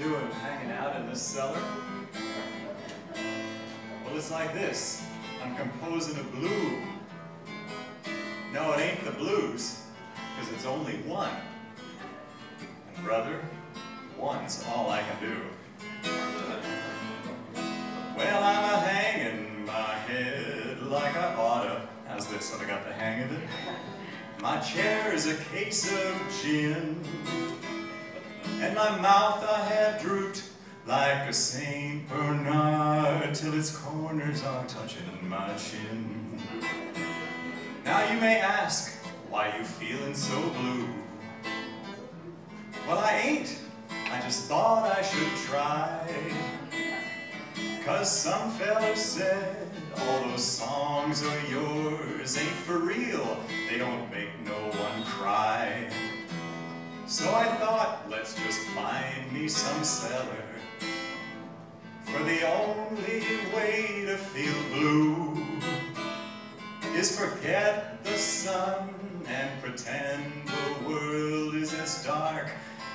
doing hanging out in this cellar? Well, it's like this. I'm composing a blue. No, it ain't the blues, because it's only one. And brother, one's all I can do. Well, I'm a-hanging my head like I oughta. How's this? Have I got the hang of it? My chair is a case of gin, and my mouth I have drooped like a Saint Bernard till its corners are touching my chin. Now you may ask, why you feeling so blue? Well, I ain't. I just thought I should try. 'Cause some fellow said all those songs of yours ain't for real. They don't make no one cry. So I thought, let's just find me some cellar. For the only way to feel blue is forget the sun and pretend the world is as dark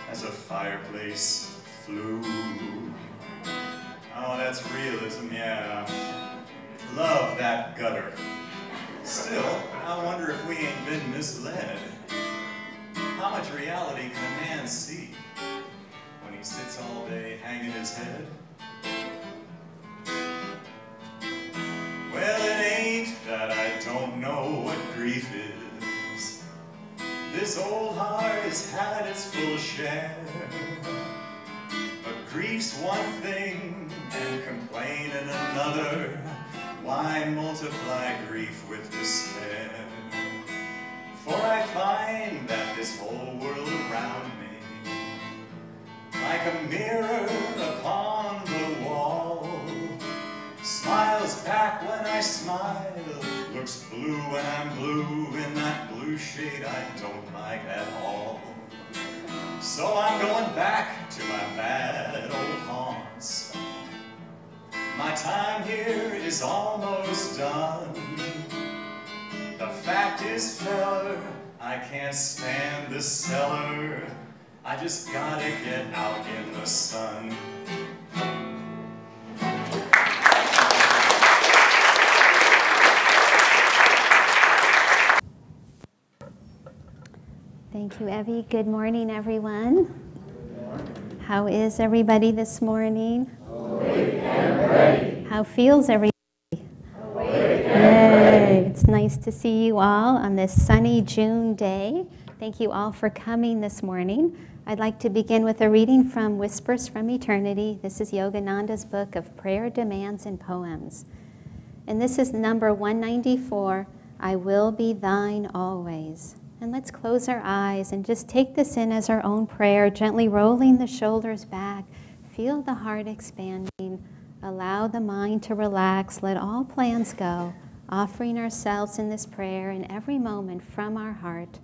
as a fireplace flue. Oh, that's realism, yeah. Love that gutter. Still, I wonder if we ain't been misled. How much reality can a man see when he sits all day hanging his head? Well, it ain't that I don't know what grief is. This old heart has had its full share. But grief's one thing and complaining another. Why multiply grief with despair? For I find that this whole world around me, like a mirror upon the wall, smiles back when I smile, looks blue when I'm blue, in that blue shade I don't like at all. So I'm going back to my bad old haunts. My time here is almost done. The fact is, feller, I can't stand this cellar. I just gotta get out in the sun. Thank you, Evie. Good morning, everyone. How is everybody this morning? Awake and ready. How feels everybody? Awake and Yay. ready. It's nice to see you all on this sunny June day. Thank you all for coming this morning. I'd like to begin with a reading from Whispers from Eternity. This is Yogananda's book of prayer demands and poems. And this is number 194, I Will Be Thine Always. And let's close our eyes and just take this in as our own prayer, gently rolling the shoulders back. Feel the heart expanding. Allow the mind to relax. Let all plans go, offering ourselves in this prayer in every moment from our heart.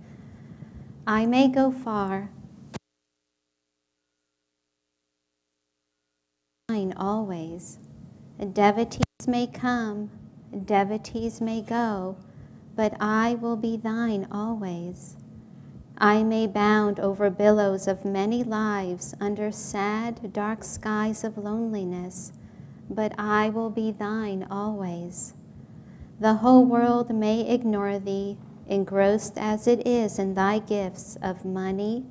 I may go far, thine always. Devotees may come, devotees may go, but I will be thine always. I may bound over billows of many lives under sad, dark skies of loneliness, but I will be thine always. The whole world may ignore thee, engrossed as it is in thy gifts of money,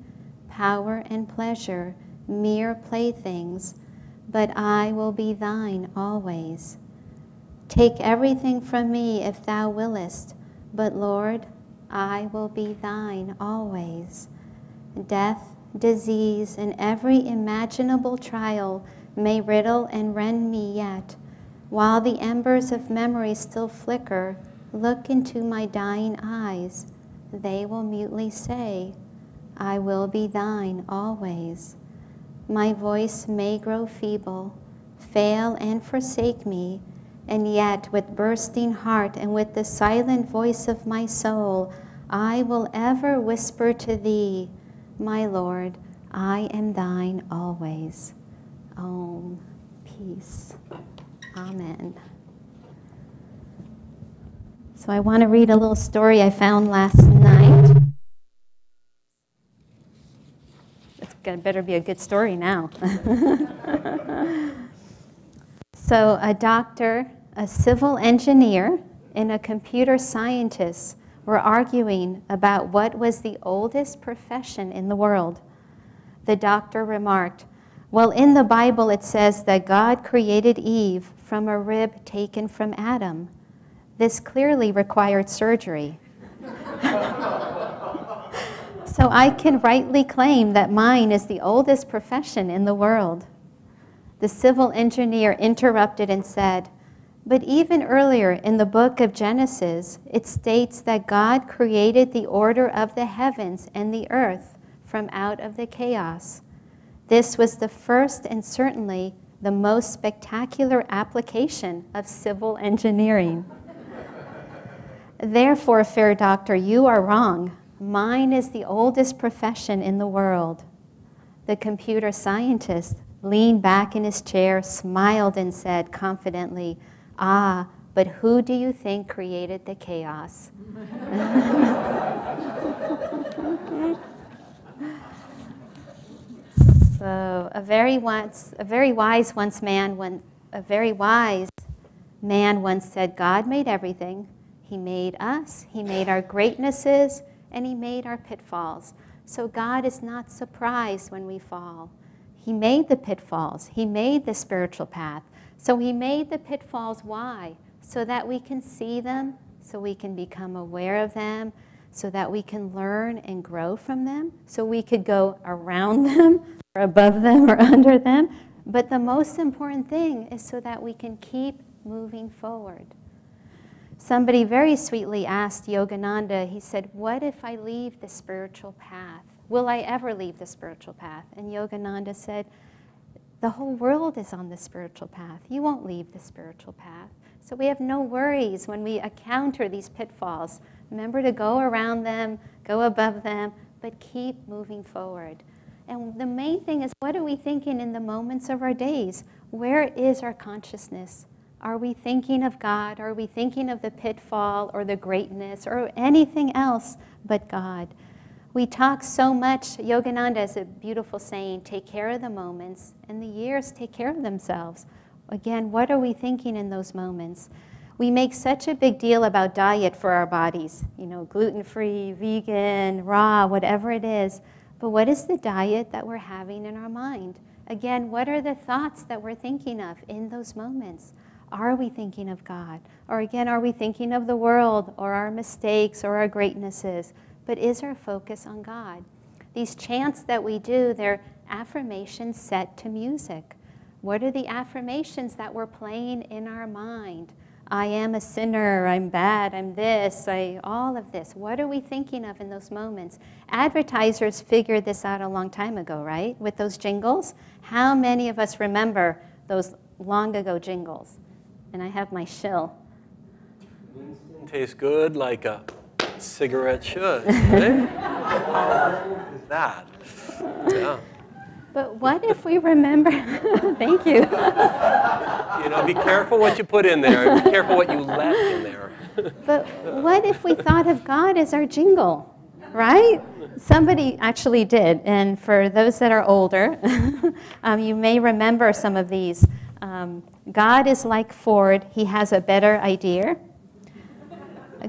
power, and pleasure, mere playthings, but I will be thine always. Take everything from me if thou willest, but Lord, I will be thine always. Death, disease, and every imaginable trial may riddle and rend me yet. While the embers of memory still flicker, look into my dying eyes. They will mutely say, I will be thine always. My voice may grow feeble, fail and forsake me, and yet with bursting heart and with the silent voice of my soul, I will ever whisper to thee, my Lord, I am thine always. Om, peace. Amen. So I want to read a little story I found last night. Let's better be a good story now. So a doctor, a civil engineer, and a computer scientist were arguing about what was the oldest profession in the world. The doctor remarked, "Well, in the Bible it says that God created Eve from a rib taken from Adam. This clearly required surgery. So I can rightly claim that mine is the oldest profession in the world." The civil engineer interrupted and said, "But even earlier in the book of Genesis, it states that God created the order of the heavens and the earth from out of the chaos. This was the first and certainly the most spectacular application of civil engineering. Therefore, fair doctor, you are wrong. Mine is the oldest profession in the world." The computer scientist leaned back in his chair, smiled, and said confidently, "Ah, but who do you think created the chaos?" So a very wise man once said, "God made everything. He made us, he made our greatnesses, and he made our pitfalls. So God is not surprised when we fall. He made the pitfalls. He made the spiritual path. So he made the pitfalls. Why? So that we can see them, so we can become aware of them, so that we can learn and grow from them, so we could go around them, or above them, or under them. But the most important thing is so that we can keep moving forward." Somebody very sweetly asked Yogananda, he said, "What if I leave the spiritual path? Will I ever leave the spiritual path?" And Yogananda said, "The whole world is on the spiritual path. You won't leave the spiritual path. So we have no worries when we encounter these pitfalls. Remember to go around them, go above them, but keep moving forward." And the main thing is, what are we thinking in the moments of our days? Where is our consciousness? Are we thinking of God? Are we thinking of the pitfall or the greatness or anything else but God? We talk so much. Yogananda has a beautiful saying, take care of the moments and the years take care of themselves. Again, what are we thinking in those moments? We make such a big deal about diet for our bodies, gluten-free, vegan, raw, whatever it is. But what is the diet that we're having in our mind? Again, what are the thoughts that we're thinking of in those moments? Are we thinking of God? Or again, are we thinking of the world or our mistakes or our greatnesses? But is our focus on God? These chants that we do, they're affirmations set to music. What are the affirmations that we're playing in our mind? I am a sinner, I'm bad, I'm this, all of this. What are we thinking of in those moments? Advertisers figured this out a long time ago, right? With those jingles. How many of us remember those long ago jingles? And I have my shill. Winston tastes good like a cigarette should, right? How old is that? Yeah. But what if we remember, thank you. Be careful what you put in there. Be careful what you let in there. But what if we thought of God as our jingle, right? Somebody actually did. And for those that are older, you may remember some of these. God is like Ford. He has a better idea.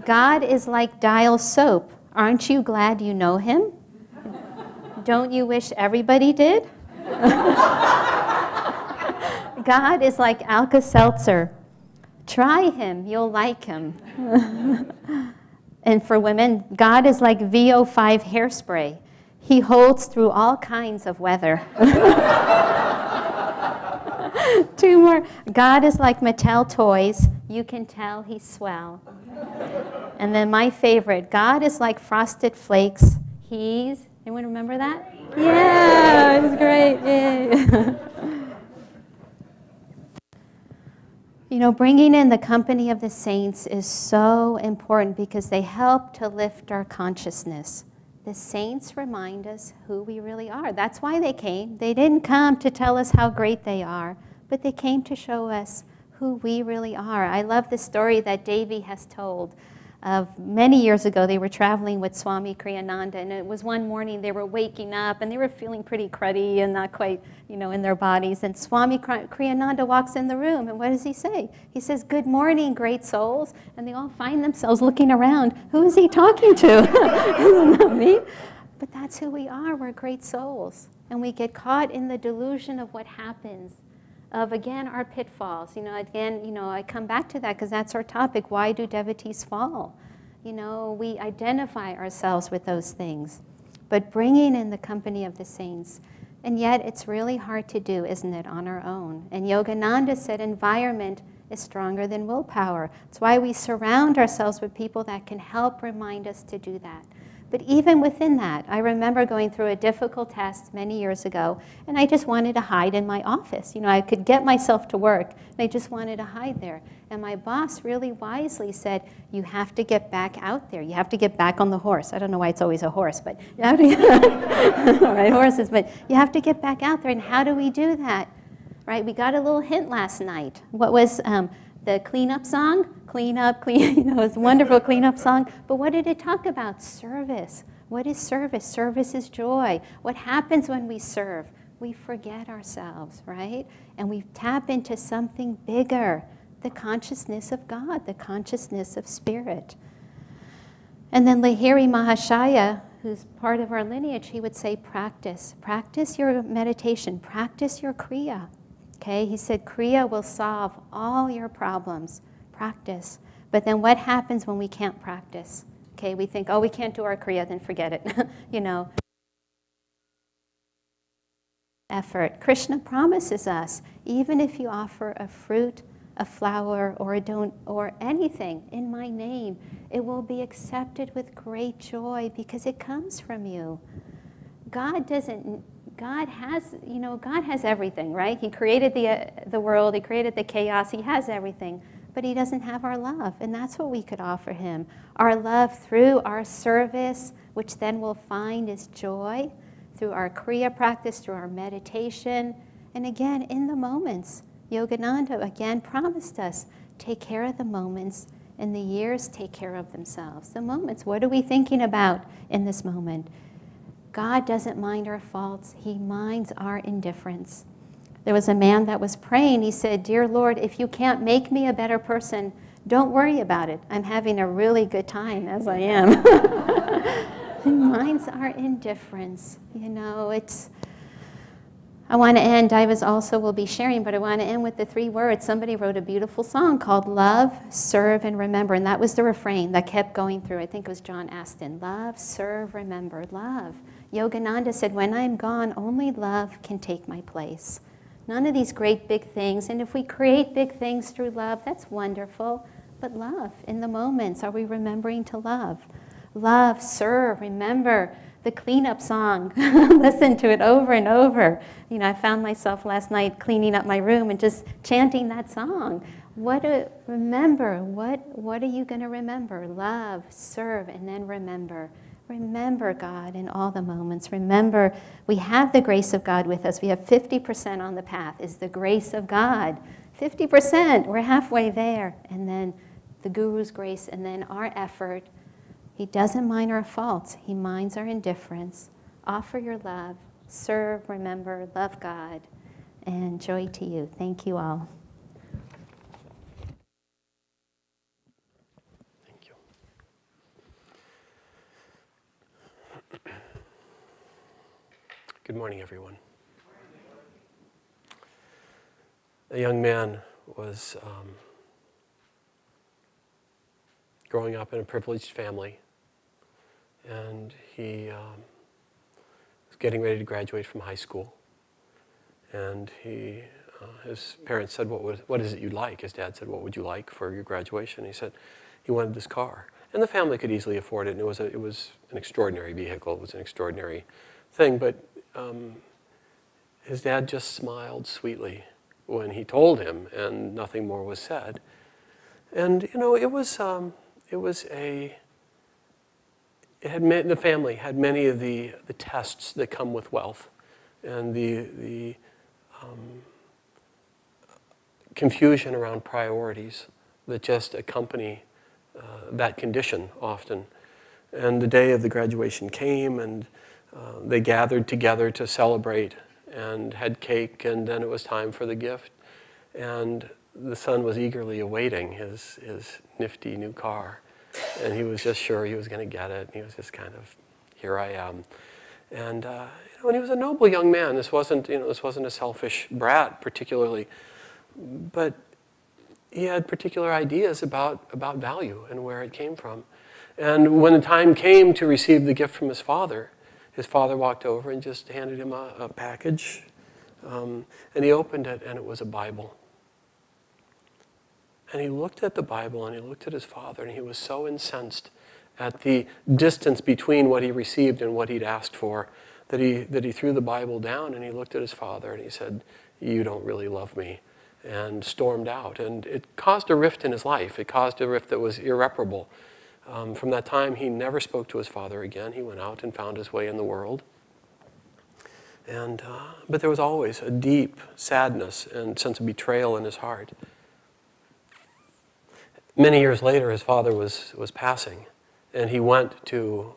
God is like Dial soap. Aren't you glad you know him? Don't you wish everybody did? God is like Alka-Seltzer. Try him, you'll like him. And for women, God is like VO5 hairspray. He holds through all kinds of weather. Two more. God is like Mattel toys. You can tell he's swell. And then my favorite, God is like Frosted Flakes. Anyone remember that? Yeah, it was great. Yay. Bringing in the company of the saints is so important because they help to lift our consciousness. The saints remind us who we really are. That's why they came. They didn't come to tell us how great they are, but they came to show us who we really are. I love the story that Daiva has told of many years ago. They were traveling with Swami Kriyananda, and it was one morning they were waking up and they were feeling pretty cruddy and not quite, in their bodies. And Swami Kriyananda walks in the room, and what does he say? He says, "Good morning, great souls." And they all find themselves looking around. Who is he talking to? Not me. But that's who we are. We're great souls. And we get caught in the delusion of what happens, of, again, our pitfalls. I come back to that because that's our topic. Why do devotees fall? We identify ourselves with those things. But bringing in the company of the saints, and yet it's really hard to do, isn't it, on our own? And Yogananda said environment is stronger than willpower. That's why we surround ourselves with people that can help remind us to do that. But even within that, I remember going through a difficult test many years ago, and I just wanted to hide in my office. I could get myself to work, and I just wanted to hide there. And my boss really wisely said, "You have to get back out there. You have to get back on the horse." I don't know why it's always a horse, but you have to right, horses, but you have to get back out there. And how do we do that? Right? We got a little hint last night. What was the cleanup song? Clean up, clean, it's a wonderful cleanup song. But what did it talk about? Service. What is service? Service is joy. What happens when we serve? We forget ourselves, right? And we tap into something bigger, the consciousness of God, the consciousness of spirit. And then Lahiri Mahashaya, who's part of our lineage, he would say, practice. Practice your meditation. Practice your Kriya. Okay, he said Kriya will solve all your problems. Practice. But then what happens when we can't practice? Okay, we think, oh, we can't do our Kriya, then forget it. Effort. Krishna promises us, even if you offer a fruit, a flower, or anything in my name, it will be accepted with great joy because it comes from you. God has everything, right? He created the world, he created the chaos, he has everything, but he doesn't have our love, and that's what we could offer him. Our love through our service, which then we'll find is joy, through our Kriya practice, through our meditation, and again, in the moments. Yogananda again promised us, take care of the moments, and the years take care of themselves. The moments, what are we thinking about in this moment? God doesn't mind our faults. He minds our indifference. There was a man that was praying. He said, "Dear Lord, if you can't make me a better person, don't worry about it. I'm having a really good time as I am." He minds our indifference. I want to end, Daiva's also will be sharing, but I want to end with the 3 words. Somebody wrote a beautiful song called Love, Serve, and Remember, and that was the refrain that kept going through. I think it was John Aston. Love, serve, remember, love. Yogananda said, when I'm gone, only love can take my place. None of these great big things, and if we create big things through love, that's wonderful, but love, in the moments, are we remembering to love? Love, serve, remember, the cleanup song. Listen to it over and over. I found myself last night cleaning up my room and just chanting that song. Remember, what are you going to remember? Love, serve, and then remember. Remember God in all the moments. Remember, we have the grace of God with us. We have 50% on the path is the grace of God. 50%, we're halfway there. And then the Guru's grace, and then our effort. He doesn't mind our faults. He minds our indifference. Offer your love. Serve, remember, love God. And joy to you. Thank you all. Thank you. Good morning, everyone. A young man was growing up in a privileged family, and he was getting ready to graduate from high school. And his parents said, what is it you'd like? His dad said, what would you like for your graduation? He said he wanted this car. And the family could easily afford it, and it was an extraordinary vehicle. It was an extraordinary thing, but his dad just smiled sweetly when he told him, and nothing more was said. And the family had many of the tests that come with wealth, and the confusion around priorities that just accompany that condition often. And the day of the graduation came, and they gathered together to celebrate and had cake, and then it was time for the gift. And the son was eagerly awaiting his nifty new car. And he was just sure he was going to get it. And he was just kind of, here I am. And and he was a noble young man. This wasn't a selfish brat particularly, but he had particular ideas about value and where it came from. And when the time came to receive the gift from his father walked over and just handed him a package. And he opened it, and it was a Bible. And he looked at the Bible, and he looked at his father, and he was so incensed at the distance between what he received and what he'd asked for that he threw the Bible down, and he looked at his father, and he said, "You don't really love me," and stormed out. And it caused a rift in his life. It caused a rift that was irreparable. From that time, he never spoke to his father again. He went out and found his way in the world. And but there was always a deep sadness and sense of betrayal in his heart. Many years later, his father was passing, and he went to,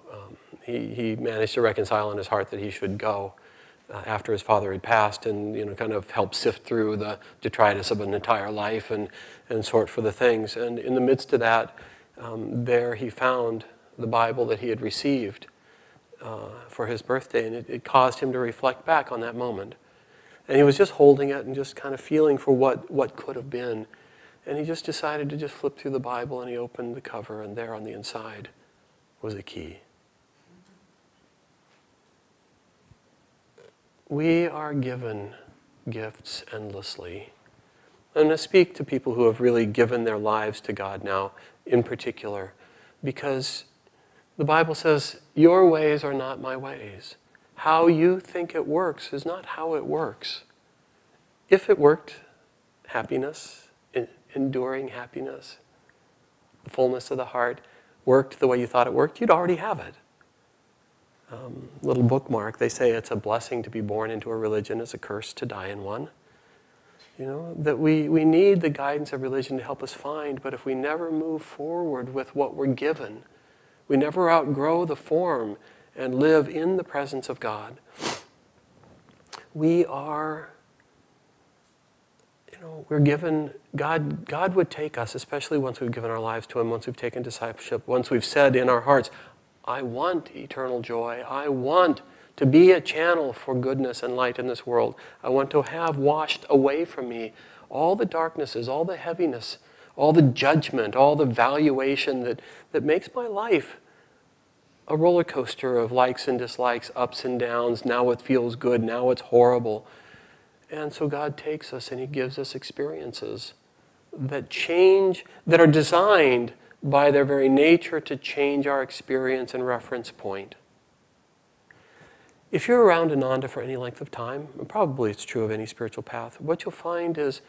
he managed to reconcile in his heart that he should go after his father had passed, and kind of help sift through the detritus of an entire life and sort for the things. And in the midst of that, there he found the Bible that he had received for his birthday, and it caused him to reflect back on that moment. And he was just holding it and just kind of feeling for what could have been. And he just decided to just flip through the Bible, and he opened the cover, and there on the inside was a key. We are given gifts endlessly. I'm going to speak to people who have really given their lives to God now, in particular, because the Bible says, your ways are not my ways. How you think it works is not how it works. If it worked, happiness, enduring happiness, the fullness of the heart, worked the way you thought it worked, you'd already have it. Little bookmark, they say it's a blessing to be born into a religion, it's a curse to die in one. That we need the guidance of religion to help us find, but if we never move forward with what we're given, we never outgrow the form and live in the presence of God, we are, we're given, God would take us, especially once we've given our lives to Him, once we've taken discipleship, once we've said in our hearts, I want eternal joy, I want to be a channel for goodness and light in this world. I want to have washed away from me all the darknesses, all the heaviness, all the judgment, all the valuation that makes my life a roller coaster of likes and dislikes, ups and downs. Now it feels good, now it's horrible. And so God takes us and He gives us experiences that change, that are designed by their very nature to change our experience and reference point. If you're around Ananda for any length of time, and probably it's true of any spiritual path, what you'll find is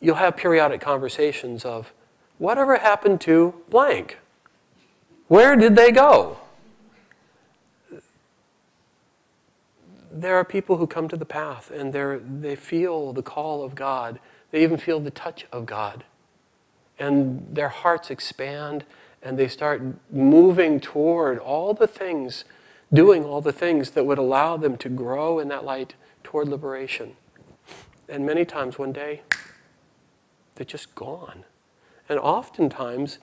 you'll have periodic conversations of, whatever happened to blank? Where did they go? There are people who come to the path and they feel the call of God. They even feel the touch of God. And their hearts expand and they start moving toward all the things, doing all the things that would allow them to grow in that light toward liberation. And many times one day, they're just gone. And oftentimes,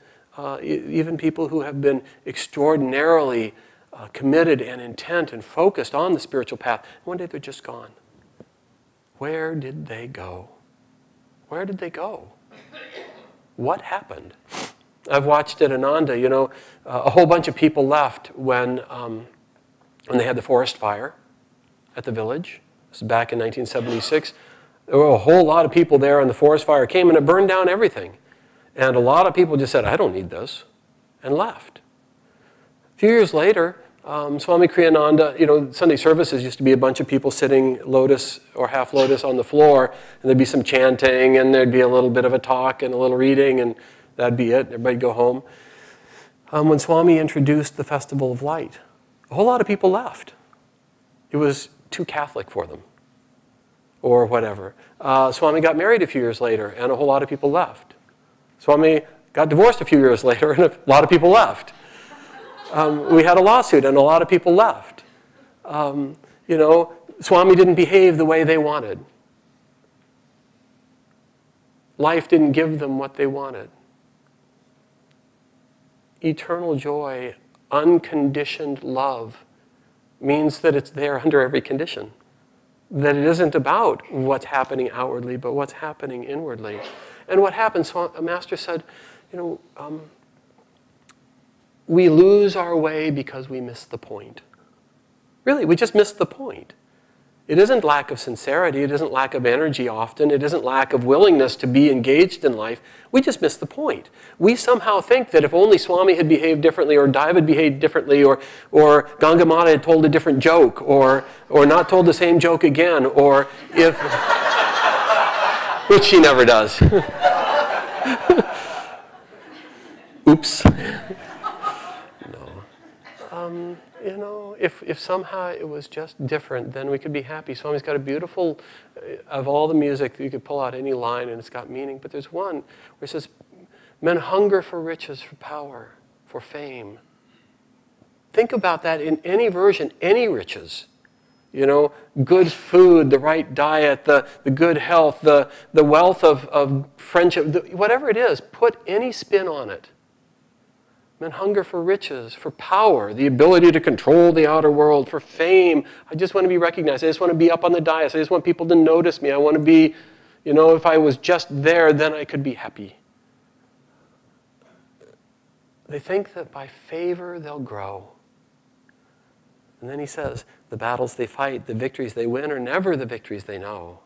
even people who have been extraordinarily committed and intent and focused on the spiritual path, one day they're just gone. Where did they go? Where did they go? What happened? I've watched at Ananda, a whole bunch of people left when they had the forest fire at the village. This is back in 1976. There were a whole lot of people there, and the forest fire came and it burned down everything. And a lot of people just said, I don't need this, and left. A few years later, Swami Kriyananda, Sunday services used to be a bunch of people sitting lotus or half lotus on the floor, and there'd be some chanting, and there'd be a little bit of a talk and a little reading, and that'd be it. Everybody'd go home. When Swami introduced the Festival of Light, a whole lot of people left. It was too Catholic for them, or whatever. Swami got married a few years later, and a whole lot of people left. Swami got divorced a few years later, and a lot of people left. We had a lawsuit, and a lot of people left. Swami didn't behave the way they wanted. Life didn't give them what they wanted. Eternal joy, unconditioned love, means that it's there under every condition. That it isn't about what's happening outwardly, but what's happening inwardly. And what happens, a master said, we lose our way because we miss the point. Really, we just miss the point. It isn't lack of sincerity, it isn't lack of energy often, it isn't lack of willingness to be engaged in life. We just miss the point. We somehow think that if only Swami had behaved differently, or Daiva had behaved differently, or Gangamata had told a different joke, or not told the same joke again, or if... which she never does. Oops. If somehow it was just different, then we could be happy. Swami's got a beautiful, of all the music, you could pull out any line and it's got meaning, but there's one where it says, men hunger for riches, for power, for fame. Think about that in any version, any riches. Good food, the right diet, the good health, the wealth of friendship, whatever it is, put any spin on it. Men hunger for riches, for power, the ability to control the outer world, for fame. I just want to be recognized. I just want to be up on the dais. I just want people to notice me. I want to be, if I was just there, then I could be happy. They think that by favor they'll grow. And then he says, the battles they fight, the victories they win are never the victories they know.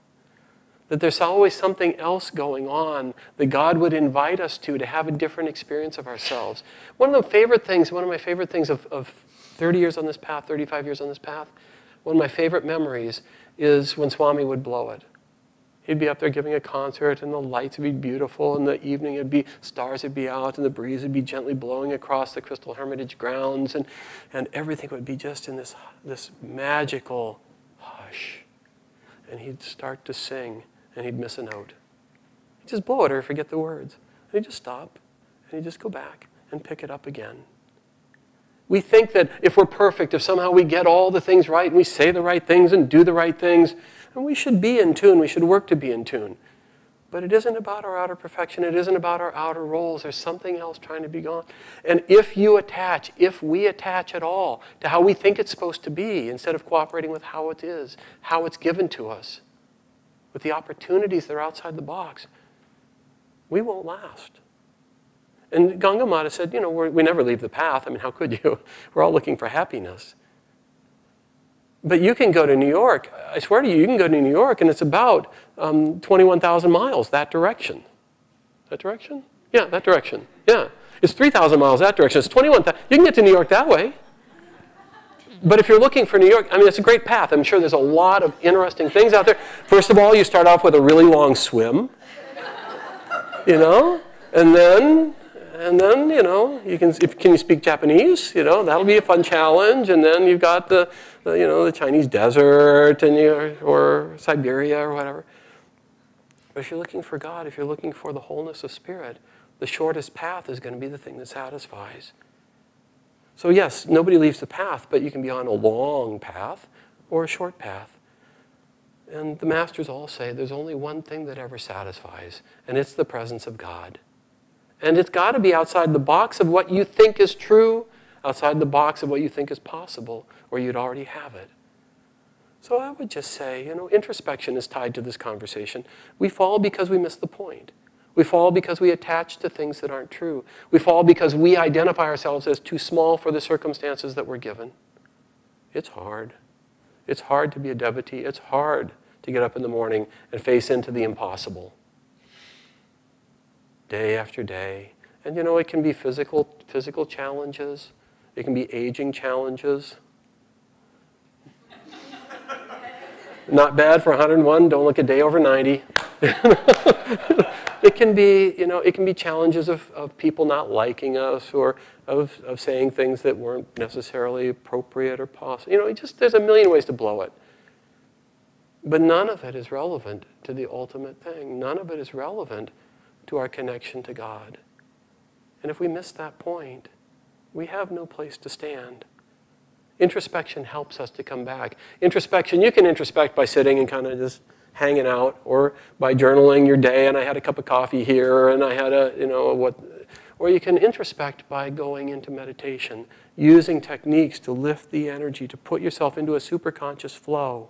That there's always something else going on that God would invite us to have a different experience of ourselves. One of my favorite things of 30 years on this path, 35 years on this path, one of my favorite memories is when Swami would blow it. He'd be up there giving a concert, and the lights would be beautiful, and the evening stars would be out, and the breeze would be gently blowing across the Crystal Hermitage grounds, and everything would be just in this magical hush. And he'd start to sing. And he'd miss a note. He'd just blow it or forget the words. And he'd just stop, and he'd just go back and pick it up again. We think that if we're perfect, if somehow we get all the things right, and we say the right things and do the right things, and we should be in tune, we should work to be in tune. But it isn't about our outer perfection, it isn't about our outer roles, there's something else trying to be gone. And if we attach at all to how we think it's supposed to be, instead of cooperating with how it is, how it's given to us, with the opportunities that are outside the box, we won't last. And Gangamata said, we never leave the path. I mean, how could you? We're all looking for happiness. But you can go to New York. I swear to you, you can go to New York, and it's about 21,000 miles that direction. That direction? Yeah, that direction. Yeah. It's 3,000 miles that direction. It's 21,000. You can get to New York that way. But if you're looking for New York, it's a great path. I'm sure there's a lot of interesting things out there. First of all, you start off with a really long swim, and then can you speak Japanese? That'll be a fun challenge. And then you've got the Chinese desert or Siberia or whatever. But if you're looking for God, if you're looking for the wholeness of spirit, the shortest path is going to be the thing that satisfies. So yes, nobody leaves the path, but you can be on a long path or a short path. And the masters all say there's only one thing that ever satisfies, and it's the presence of God. And it's got to be outside the box of what you think is true, outside the box of what you think is possible, or you'd already have it. So I would just say, introspection is tied to this conversation. We fall because we miss the point. We fall because we attach to things that aren't true. We fall because we identify ourselves as too small for the circumstances that we're given. It's hard. It's hard to be a devotee. It's hard to get up in the morning and face into the impossible. Day after day. And it can be physical challenges. It can be aging challenges. Not bad for 101. Don't look a day over 90. It can be challenges of people not liking us, or of saying things that weren't necessarily appropriate or possible. There's a million ways to blow it. But none of it is relevant to the ultimate thing. None of it is relevant to our connection to God. And if we miss that point, we have no place to stand. Introspection helps us to come back. Introspection, you can introspect by sitting and kind of just hanging out, or by journaling your day, and I had a cup of coffee here, and I had or you can introspect by going into meditation, using techniques to lift the energy, to put yourself into a superconscious flow,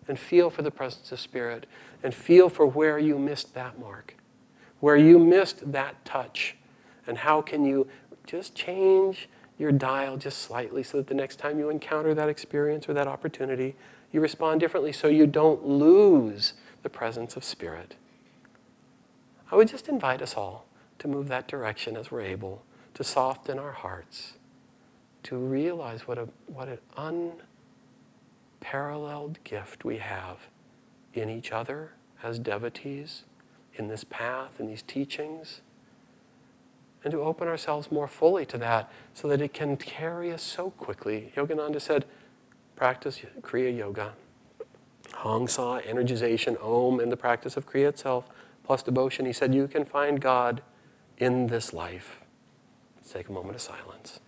and feel for the presence of Spirit, and feel for where you missed that mark, where you missed that touch, and how can you just change your dial just slightly so that the next time you encounter that experience or that opportunity, you respond differently so you don't lose the presence of Spirit. I would just invite us all to move that direction as we're able, to soften our hearts, to realize what an unparalleled gift we have in each other as devotees, in this path, in these teachings, and to open ourselves more fully to that so that it can carry us so quickly. Yogananda said, practice Kriya Yoga. Hong Sa, energization, Om, and the practice of Kriya itself, plus devotion. He said, you can find God in this life. Let's take a moment of silence.